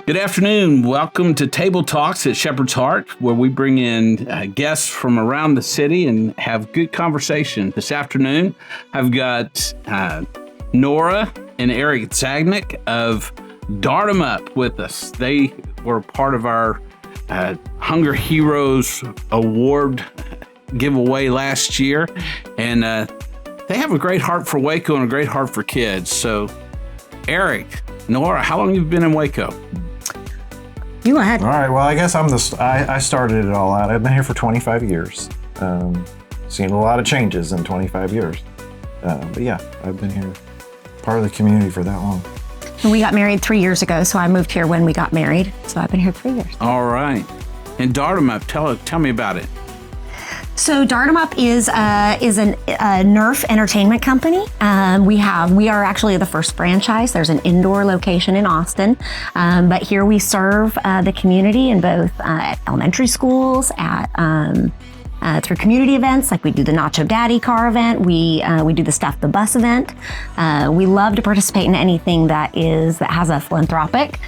Good afternoon. Welcome to Table Talks at Shepherd's Heart, where we bring in guests from around the city and have good conversation. This afternoon, I've got Nora and Eric Zagnick of Dart 'em Up with us. They were part of our Hunger Heroes Award giveaway last year, and they have a great heart for Waco and a great heart for kids. So, Eric, Nora, how long have you been in Waco? You go ahead. All right. Well, I guess I started it all out. I've been here for 25 years. Seen a lot of changes in 25 years. But yeah, I've been here, part of the community for that long. We got married 3 years ago, so I moved here when we got married. So I've been here 3 years. All right. And Dart 'em Up, tell me about it. So Dart 'em Up is a nerf entertainment company. We are actually the first franchise. There's an indoor location in Austin, but here we serve the community in both at elementary schools, through community events, like we do the Nacho Daddy car event. We do the Stuff the Bus event. We love to participate in anything that has a philanthropic,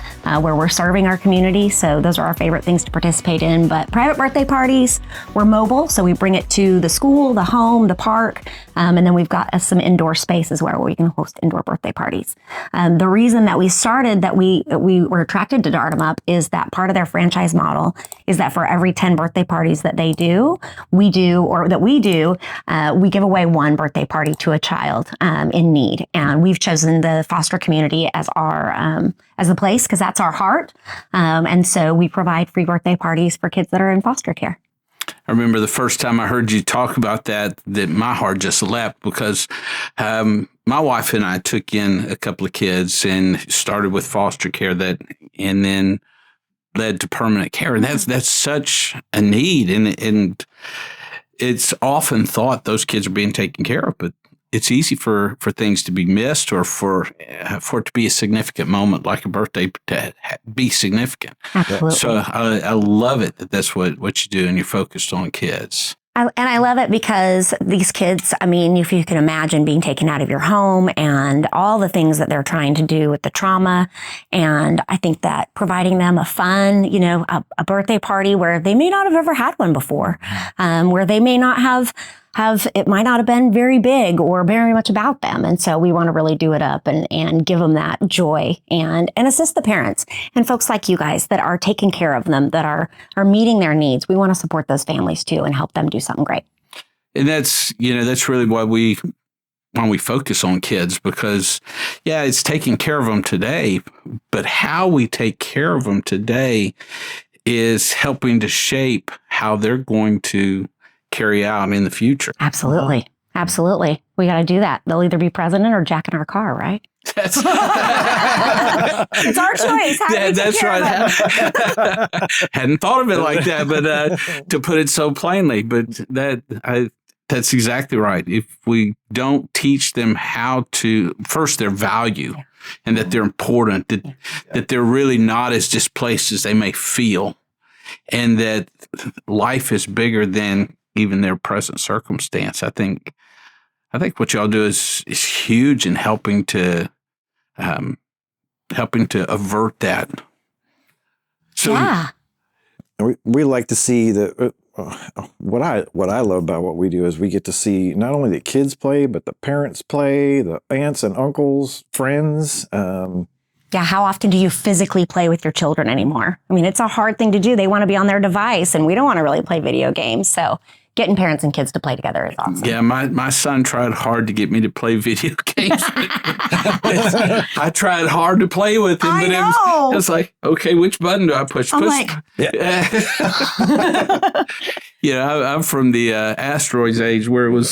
where we're serving our community. So those are our favorite things to participate in. But private birthday parties, we're mobile, so we bring it to the school, the home, the park, and then we've got some indoor spaces where we can host indoor birthday parties. The reason that we started, that we were attracted to Dart 'em Up, is that part of their franchise model is that for every 10 birthday parties that they do, we give away one birthday party to a child in need. And we've chosen the foster community as the place, because that's our heart. And so we provide free birthday parties for kids that are in foster care. I remember the first time I heard you talk about that my heart just leapt, because my wife and I took in a couple of kids and started with foster care and then led to permanent care. And that's such a need. And it's often thought those kids are being taken care of, but it's easy for things to be missed, or for it to be a significant moment like a birthday to be significant. Absolutely. So I love it that's what you do, and you're focused on kids. And I love it because these kids, I mean, if you can imagine being taken out of your home and all the things that they're trying to do with the trauma. And I think that providing them a fun, a birthday party where they may not have ever had one before, where they may not have it might not have been very big or very much about them. And so we want to really do it up and give them that joy and assist the parents and folks like you guys that are taking care of them, that are meeting their needs. We want to support those families too and help them do something great. And that's really why we focus on kids, because it's taking care of them today, but how we take care of them today is helping to shape how they're going to carry out in the future. Absolutely. Absolutely. We got to do that. They'll either be president or Jack in our car, right? That's it's our choice. That's right. Hadn't thought of it like that, but to put it so plainly, but that's exactly right. If we don't teach them how to, first their value, and that they're important, that they're really not as displaced as they may feel, and that life is bigger than even their present circumstance. I think what y'all do is huge in helping to avert that. So yeah. We like to see what I love about what we do is we get to see not only the kids play, but the parents play, the aunts and uncles, friends. Yeah, how often do you physically play with your children anymore? I mean, it's a hard thing to do. They want to be on their device, and we don't want to really play video games. So getting parents and kids to play together is awesome. Yeah, my son tried hard to get me to play video games. I tried hard to play with him, but it was like, okay, which button do I push? I'm like, I'm from the asteroids age where it was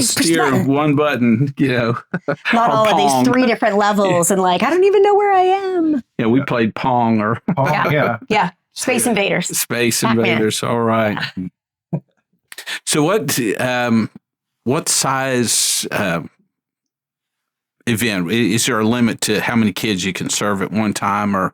steer one button, Not all of these 3 different levels, and I don't even know where I am. Yeah, we played Pong or Pong, yeah, Space Invaders. Space Invaders. All right. So what size event? Is there a limit to how many kids you can serve at one time, or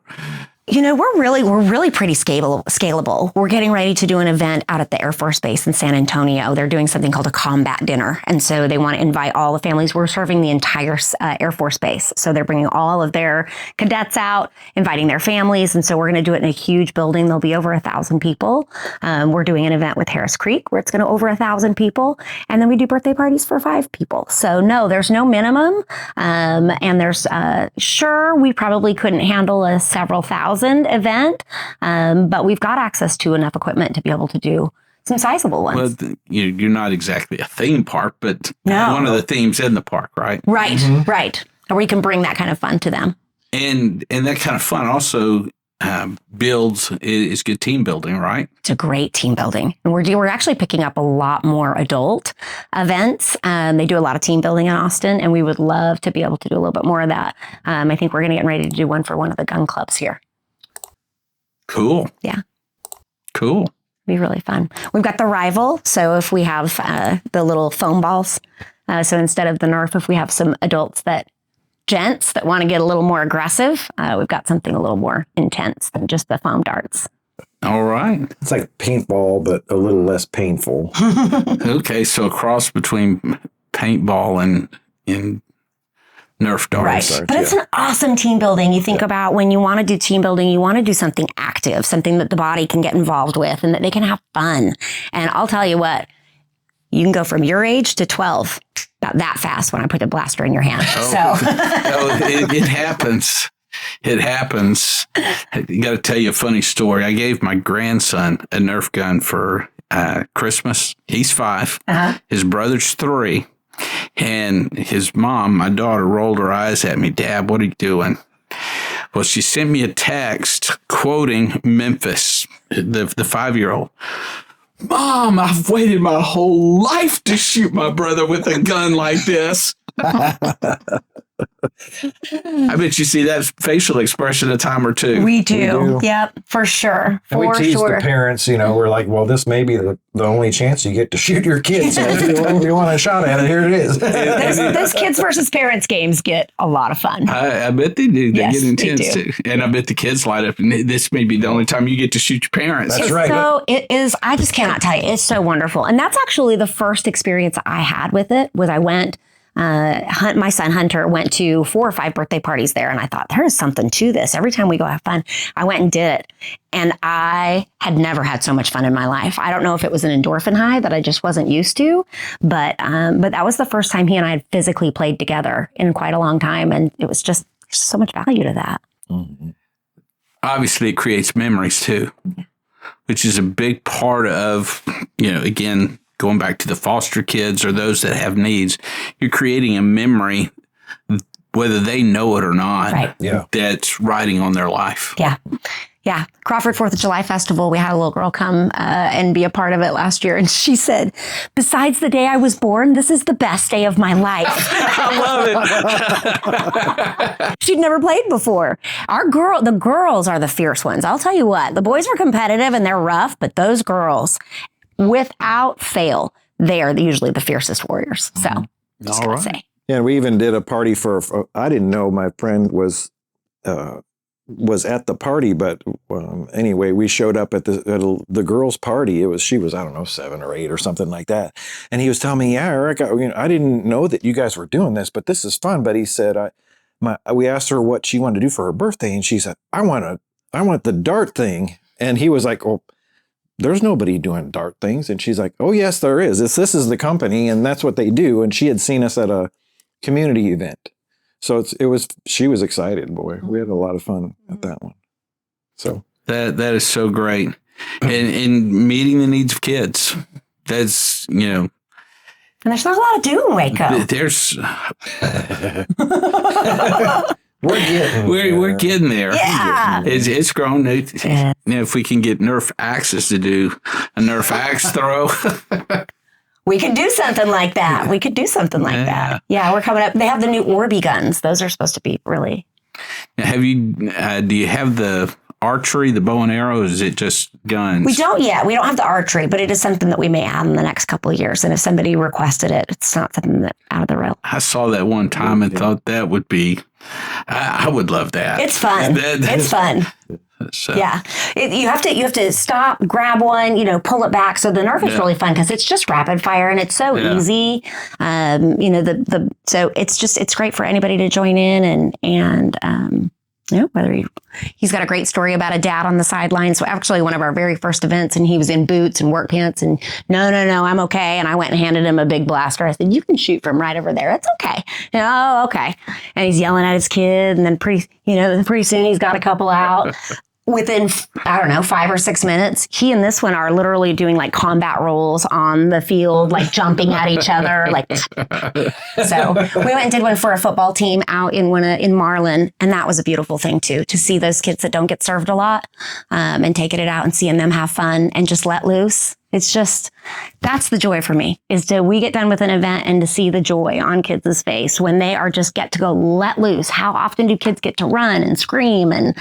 We're really pretty scalable. We're getting ready to do an event out at the Air Force Base in San Antonio. They're doing something called a combat dinner. And so they want to invite all the families. We're serving the entire Air Force Base. So they're bringing all of their cadets out, inviting their families. And so we're going to do it in a huge building. There'll be over 1,000 people. We're doing an event with Harris Creek where it's going to over 1,000 people. And then we do birthday parties for 5 people. So no, there's no minimum. And there's, sure, we probably couldn't handle a several thousand event, but we've got access to enough equipment to be able to do some sizable ones. Well, you're not exactly a theme park, but one of the themes in the park, right? Right, right. Or you can bring that kind of fun to them. And that kind of fun also is good team building, right? It's a great team building. And we're actually picking up a lot more adult events. They do a lot of team building in Austin, and we would love to be able to do a little bit more of that. I think we're going to get ready to do one for one of the gun clubs here. Cool. Yeah. Cool. It'll be really fun. We've got the rival. So if we have the little foam balls, so instead of the Nerf, if we have some gents that want to get a little more aggressive, we've got something a little more intense than just the foam darts. All right. It's like paintball, but a little less painful. Okay. So a cross between paintball and Nerf darts. Right. But it's an awesome team building. You think about when you want to do team building, you want to do something active, something that the body can get involved with and that they can have fun. And I'll tell you what, you can go from your age to 12 about that fast when I put a blaster in your hand. It happens. It happens. I got to tell you a funny story. I gave my grandson a Nerf gun for Christmas. He's 5. His brother's 3. And his mom, my daughter, rolled her eyes at me. Dad, what are you doing? Well, she sent me a text quoting Memphis, the 5-year-old. Mom, I've waited my whole life to shoot my brother with a gun like this. I bet you see that facial expression a time or two. We do. Yep, for sure. And we tease the parents, we're like, well, this may be the only chance you get to shoot your kids. So if you want a shot at it, here it is. Those kids versus parents games get a lot of fun. I bet they do. They get intense they too. And I bet the kids light up. And this may be the only time you get to shoot your parents. That's right. So it is, I just cannot tell you. It's so wonderful. And that's actually the first experience I had with it was I went my son Hunter went to 4 or 5 birthday parties there, and I thought there is something to this. Every time we go have fun, I went and did it, and I had never had so much fun in my life. I don't know if it was an endorphin high that I just wasn't used to, but that was the first time he and I had physically played together in quite a long time, and it was just so much value to that. Mm-hmm. Obviously, it creates memories too, which is a big part of again. Going back to the foster kids or those that have needs, you're creating a memory, whether they know it or not, right. That's riding on their life. Yeah. Yeah. Crawford 4th of July Festival, we had a little girl come and be a part of it last year. And she said, besides the day I was born, this is the best day of my life. I love it. She'd never played before. The girls are the fierce ones. I'll tell you what, the boys are competitive and they're rough, but those girls, without fail, they are usually the fiercest warriors. So, just gotta say. Yeah, and we even did a party for I didn't know my friend was at the party, but anyway, we showed up at the girls' party. She was I don't know 7 or 8 or something like that, and he was telling me, yeah, Eric, I didn't know that you guys were doing this, but this is fun. But he said, we asked her what she wanted to do for her birthday, and she said, I want the dart thing, and he was like, oh. There's nobody doing dart things. And she's like, oh, yes, there is. This is the company, and that's what they do. And she had seen us at a community event. So she was excited, boy. We had a lot of fun at that one. So that is so great. And meeting the needs of kids. That's, And there's not a lot to do in Waco. There's... We're getting there. Yeah. It's grown. If we can get Nerf axes to do a Nerf axe throw. We could do something like that. Yeah, we're coming up. They have the new Orby guns. Those are supposed to be really. Do you have the archery, the bow and arrow? Or is it just guns? We don't yet. We don't have the archery, but it is something that we may add in the next couple of years. And if somebody requested it, it's not something that's out of the realm. I saw that one time and thought that would be, I would love that. It's fun. It's fun. So Yeah, you have to stop, grab one, pull it back. So the nerf is really fun because it's just rapid fire and it's so easy. So it's great for anybody to join in and whether he's got a great story about a dad on the sidelines. So actually one of our very first events, and he was in boots and work pants and no, I'm okay. And I went and handed him a big blaster. I said, you can shoot from right over there. It's okay. Oh, okay. And he's yelling at his kid. And then pretty soon he's got a couple out. Within, 5 or 6 minutes, he and this one are literally doing like combat rolls on the field, like jumping at each other. So we went and did one for a football team out in Marlin. And that was a beautiful thing too, to see those kids that don't get served a lot and taking it out and seeing them have fun and just let loose. It's just, that's the joy for me, is we get done with an event and to see the joy on kids' face when they get to go let loose. How often do kids get to run and scream and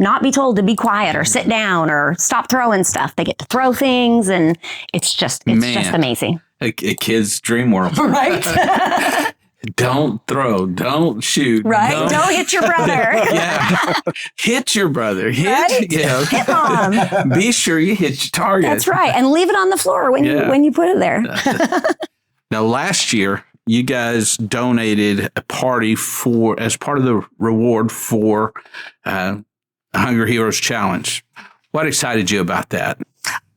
not be told to be quiet or sit down or stop throwing stuff? They get to throw things and it's just amazing. A kid's dream world. Right? Don't throw, don't shoot. Right? Don't hit your brother. Yeah. Hit your brother. Hit mom. Be sure you hit your target. That's right. And leave it on the floor when you put it there. Now, last year, you guys donated a party as part of the reward for Hunger Heroes Challenge. What excited you about that?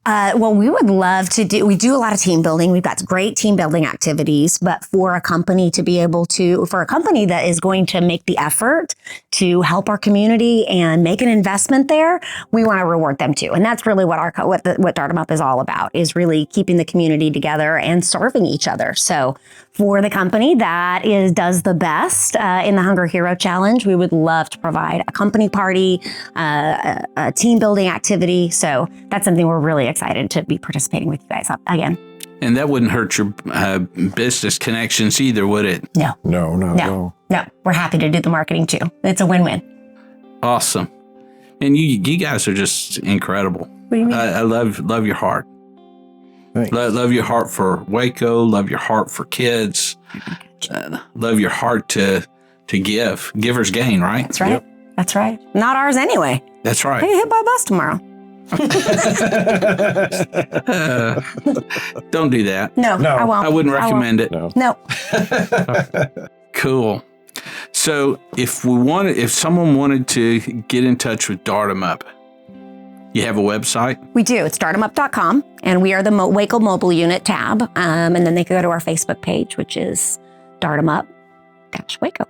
Well, we would love to we do a lot of team building. We've got great team building activities, but for a company that is going to make the effort to help our community and make an investment there, we want to reward them too. And that's really what what Dart 'em Up is all about, is really keeping the community together and serving each other. So for the company that does the best in the Hunger Hero Challenge, we would love to provide a company party, a team building activity. So that's something we're really excited to be participating with you guys again. And that wouldn't hurt your business connections either, would it? No. No. We're happy to do the marketing too. It's a win-win. Awesome. And you guys are just incredible. What do you mean? I love your heart. Love your heart for Waco. Love your heart for kids. Love your heart to give. Givers gain, right? That's right. Yep. That's right. Not ours anyway. That's right. Hey, hit by a bus tomorrow. Don't do that. No, I won't. I wouldn't recommend it. No. Cool. So if someone wanted to get in touch with Dart 'em Up, you have a website? We do. It's dartemup.com, and we are the Waco Mobile Unit tab. And then they can go to our Facebook page, which is Dart 'em Up-Waco.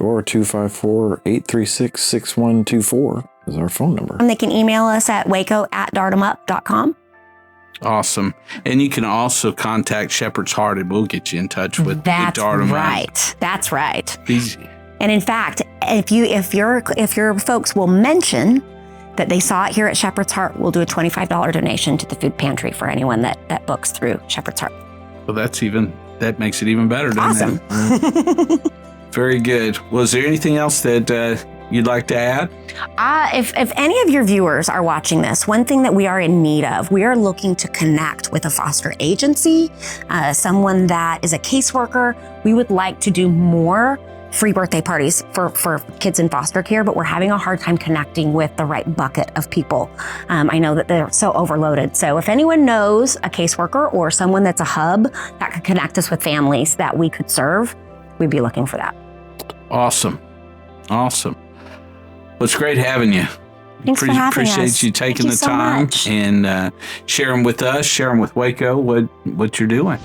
Or 254-836-6124 is our phone number. And they can email us at waco@dartemup.com. Awesome. And you can also contact Shepherd's Heart, and we'll get you in touch with Dart 'em Up. That's right. Easy. And in fact, if your folks will mention that they saw it here at Shepherd's Heart, we'll do a $25 donation to the food pantry for anyone that books through Shepherd's Heart. Well, that makes it even better, doesn't it? Very good. Was there anything else that you'd like to add? If any of your viewers are watching this, one thing that we are in need of, we are looking to connect with a foster agency, someone that is a caseworker. We would like to do more free birthday parties for kids in foster care, but we're having a hard time connecting with the right bucket of people. I know that they're so overloaded. So if anyone knows a caseworker or someone that's a hub that could connect us with families that we could serve, we'd be looking for that. Awesome. Well, it's great having you. Thanks for having us. Appreciate you taking the time and sharing with us, sharing with Waco what you're doing.